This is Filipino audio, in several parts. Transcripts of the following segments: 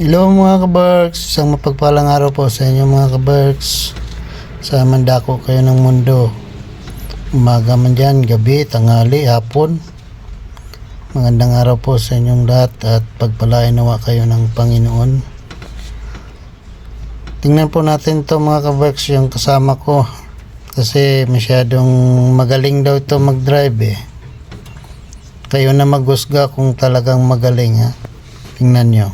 Hello mga kabarks, isang mapagpalang araw po sa inyo mga kabarks. Sa mandako kayo ng mundo. Umaga man dyan, gabi, tanghali, hapon. Magandang araw po sa inyong lahat at pagpalain nawa kayo ng Panginoon. Tingnan po natin to mga kabarks, yung kasama ko. Kasi masyadong magaling daw ito mag-drive eh. Kayo na maghusga kung talagang magaling ha. Tingnan nyo.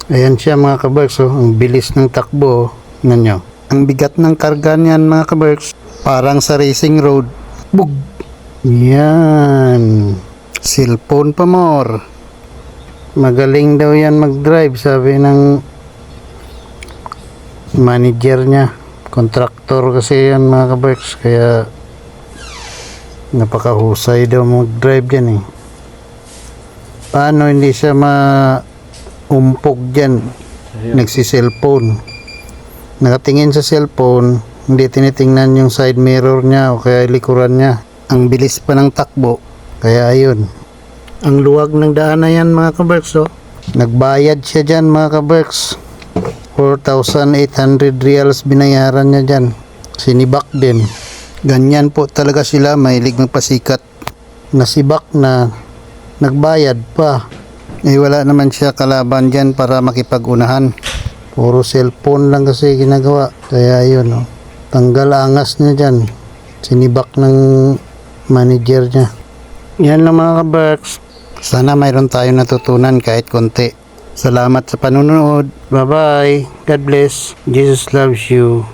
Ayan siya mga kabarks, oh. Ang bilis ng takbo, tingnan nyo. Ang bigat ng karga niyan mga kabarks, parang sa racing road. Bug! Yan. Cellphone pa more. Magaling daw yan mag-drive, sabi ng manager niya. Kontraktor kasi yan mga kabarks, kaya napakahusay daw mag-drive yan eh. Paano hindi siya umpog dyan, nagsi-cellphone, nakatingin sa cellphone, hindi tinitingnan yung side mirror niya o kaya likuran niya. Ang bilis pa ng takbo, kaya ayun. Ang luwag ng daan na yan mga kabarks, oh. Nagbayad siya dyan mga kabarks, 4,800 reals binayaran niya dyan. Sinibak din. Ganyan po talaga sila, mahilig magpasikat. Nasibak na, nagbayad pa. Eh wala naman siya kalaban dyan para makipag-unahan. Puro cellphone lang kasi ginagawa. Kaya yun, oh. Tanggal angas niya dyan. Sinibak ng manager niya. Yan lang mga kabarks. Sana mayroon tayong natutunan kahit konti. Salamat sa panonood. Bye bye. God bless. Jesus loves you.